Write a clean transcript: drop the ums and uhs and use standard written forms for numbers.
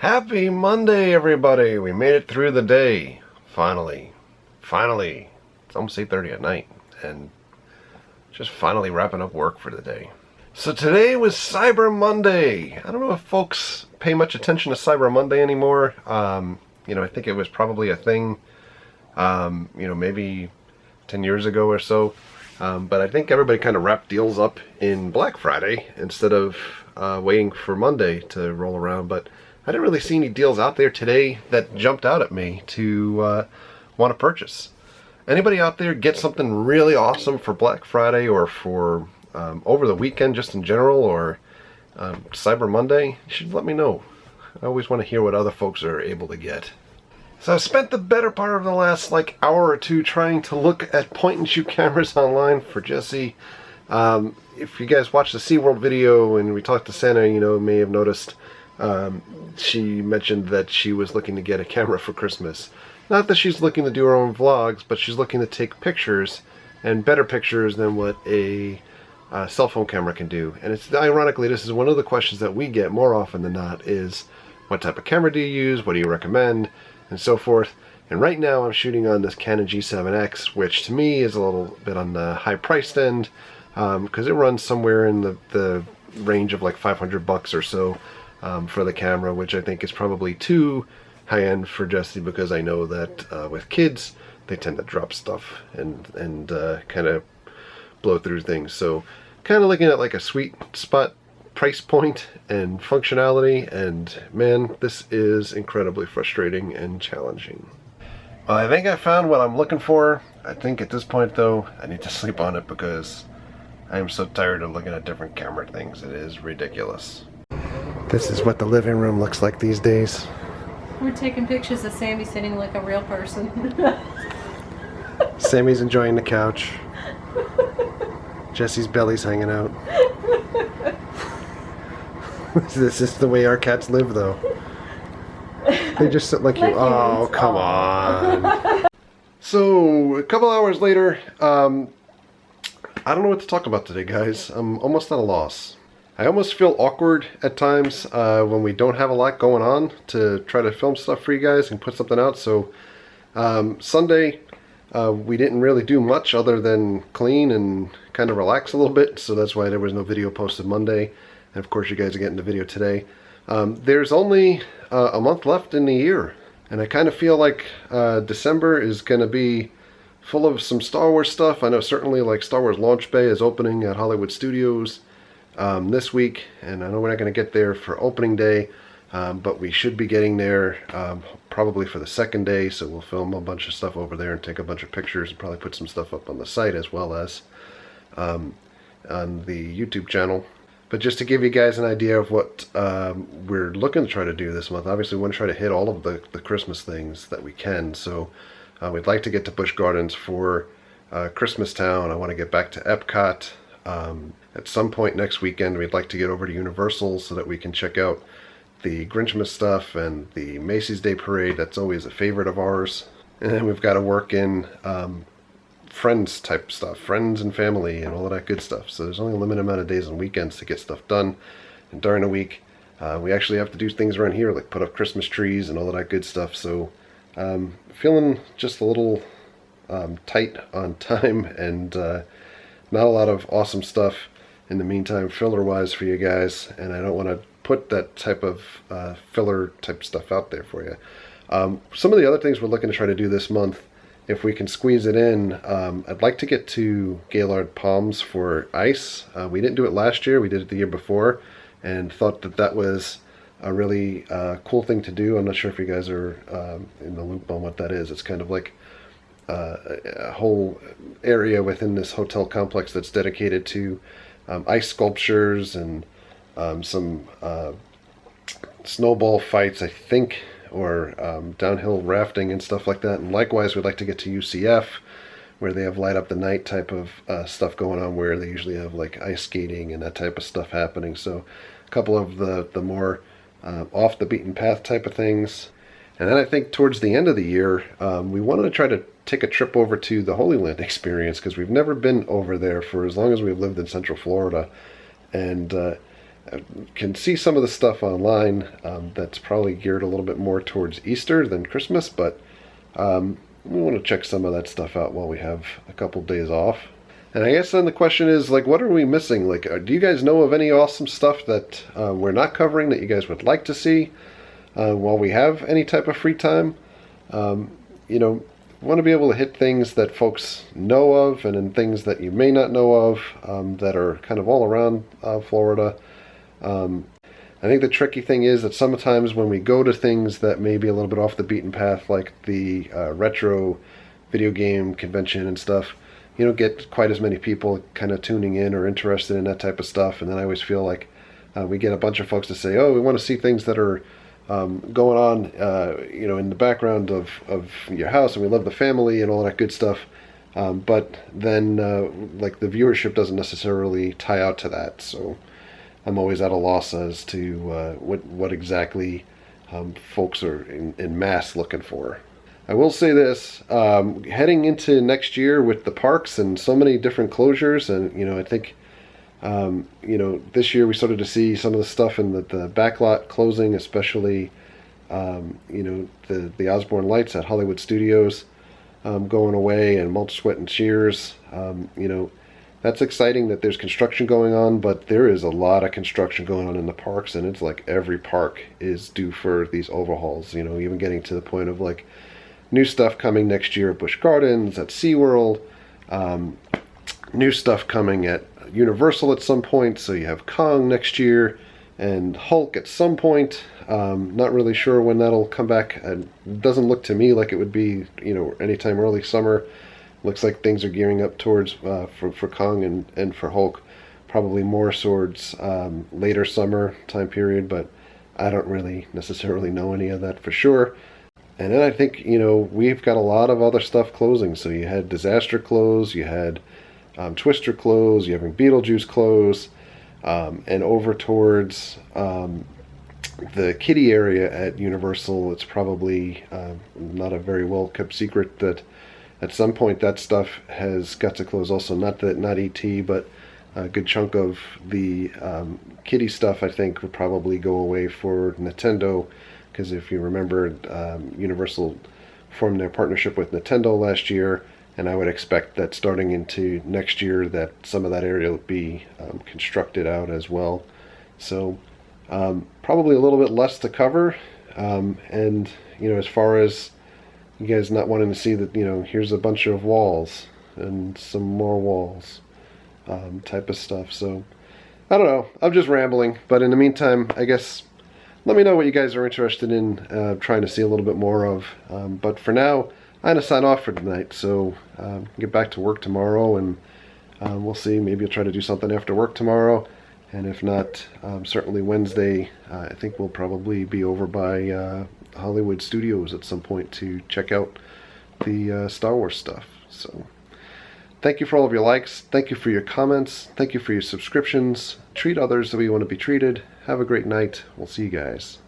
Happy Monday, everybody! We made it through the day. Finally. Finally. It's almost 8:30 at night. And just finally wrapping up work for the day. So today was Cyber Monday. I don't know if folks pay much attention to Cyber Monday anymore. I think it was probably a thing, maybe 10 years ago or so. But I think everybody kind of wrapped deals up in Black Friday instead of waiting for Monday to roll around. But I didn't really see any deals out there today that jumped out at me to want to purchase. Anybody out there get something really awesome for Black Friday or for over the weekend just in general, or Cyber Monday? You should let me know. I always want to hear what other folks are able to get. So I've spent the better part of the last hour or two trying to look at point and shoot cameras online for Jessie. If you guys watched the SeaWorld video and we talked to Santa, may have noticed she mentioned that she was looking to get a camera for Christmas. Not that she's looking to do her own vlogs, but she's looking to take pictures, and better pictures than what a cell phone camera can do. And it's ironically, this is one of the questions that we get more often than not is, what type of camera do you use? What do you recommend? And so forth. And right now I'm shooting on this Canon G7x, which to me is a little bit on the high priced end, because it runs somewhere in the range of like $500 or so for the camera, which I think is probably too high end for Jessie, because I know that with kids they tend to drop stuff and kind of blow through things. So kind of looking at like a sweet spot price point and functionality, and man, this is incredibly frustrating and challenging. Well, I think I found what I'm looking for. I think at this point though, I need to sleep on it because I am so tired of looking at different camera things. It is ridiculous. This is what the living room looks like these days. We're taking pictures of Sammy sitting like a real person. Sammy's enjoying the couch. Jessie's belly's hanging out. This is the way our cats live, though. They just sit like you. Oh, come on. So, a couple hours later, I don't know what to talk about today, guys. I'm almost at a loss. I almost feel awkward at times when we don't have a lot going on to try to film stuff for you guys and put something out. So, Sunday, we didn't really do much other than clean and kind of relax a little bit. So that's why there was no video posted Monday. And of course you guys are getting the video today. There's only a month left in the year, and I kind of feel like December is going to be full of some Star Wars stuff. I know certainly like Star Wars Launch Bay is opening at Hollywood Studios this week, and I know we're not going to get there for opening day, but we should be getting there probably for the second day, so we'll film a bunch of stuff over there and take a bunch of pictures and probably put some stuff up on the site as well as on the YouTube channel. But just to give you guys an idea of what we're looking to try to do this month, obviously we want to try to hit all of the Christmas things that we can. So we'd like to get to Busch Gardens for Christmas Town. I want to get back to Epcot. At some point next weekend, we'd like to get over to Universal so that we can check out the Grinchmas stuff and the Macy's Day Parade. That's always a favorite of ours. And then we've got to work in friends type stuff, friends and family and all of that good stuff. So there's only a limited amount of days and weekends to get stuff done. And during the week, we actually have to do things around here, like put up Christmas trees and all of that good stuff. So feeling just a little tight on time, and not a lot of awesome stuff in the meantime, filler-wise for you guys. And I don't want to put that type of filler type stuff out there for you. Some of the other things we're looking to try to do this month, if we can squeeze it in, I'd like to get to Gaylord Palms for ice. We didn't do it last year, we did it the year before, and thought that that was a really cool thing to do. I'm not sure if you guys are in the loop on what that is. It's kind of like a whole area within this hotel complex that's dedicated to ice sculptures and some snowball fights, I think, or downhill rafting and stuff like that. And likewise, we'd like to get to UCF, where they have light up the night type of stuff going on, where they usually have like ice skating and that type of stuff happening. So a couple of the more off the beaten path type of things. And then I think towards the end of the year, we wanted to try to take a trip over to the Holy Land experience, because we've never been over there for as long as we've lived in Central Florida. And can see some of the stuff online that's probably geared a little bit more towards Easter than Christmas, but we want to check some of that stuff out while we have a couple days off. And I guess then the question is, like, what are we missing? Like, do you guys know of any awesome stuff that we're not covering that you guys would like to see while we have any type of free time? You know, want to be able to hit things that folks know of, and then things that you may not know of that are kind of all around Florida. I think the tricky thing is that sometimes when we go to things that may be a little bit off the beaten path, like the retro video game convention and stuff, you don't get quite as many people kind of tuning in or interested in that type of stuff. And then I always feel like we get a bunch of folks to say, oh, we want to see things that are going on, you know, in the background of your house, and we love the family and all that good stuff. But then, like, the viewership doesn't necessarily tie out to that. So I'm always at a loss as to what exactly folks are in mass looking for. I will say this, heading into next year with the parks and so many different closures, and, you know, I think, you know, this year we started to see some of the stuff in the backlot closing, especially, you know, the Osborne Lights at Hollywood Studios going away, and Mulch, Sweat, and Shears. You know, that's exciting that there's construction going on, but there is a lot of construction going on in the parks, and it's like every park is due for these overhauls, you know, even getting to the point of, like, new stuff coming next year at Busch Gardens, at SeaWorld, new stuff coming at Universal at some point. So you have Kong next year and Hulk at some point. Not really sure when that'll come back. It doesn't look to me like it would be, you know, anytime early summer. Looks like things are gearing up towards for Kong and for Hulk, probably more towards later summer time period, but I don't really necessarily know any of that for sure. And then I think, you know, we've got a lot of other stuff closing. So you had Disaster close, you had Twister close, you're having Beetlejuice close, and over towards the kiddie area at Universal, it's probably not a very well kept secret that at some point that stuff has got to close also. Not E.T., but a good chunk of the kiddie stuff, I think, would probably go away for Nintendo. Because if you remember, Universal formed their partnership with Nintendo last year, and I would expect that starting into next year that some of that area will be constructed out as well. So probably a little bit less to cover. And, you know, as far as you guys not wanting to see that, you know, here's a bunch of walls and some more walls type of stuff. So I don't know. I'm just rambling. But in the meantime, I guess, let me know what you guys are interested in trying to see a little bit more of. But for now, I'm going to sign off for tonight. So get back to work tomorrow, and we'll see. Maybe I'll try to do something after work tomorrow. And if not, certainly Wednesday, I think we'll probably be over by Hollywood Studios at some point to check out the Star Wars stuff. So thank you for all of your likes. Thank you for your comments. Thank you for your subscriptions. Treat others the way you want to be treated. Have a great night. We'll see you guys.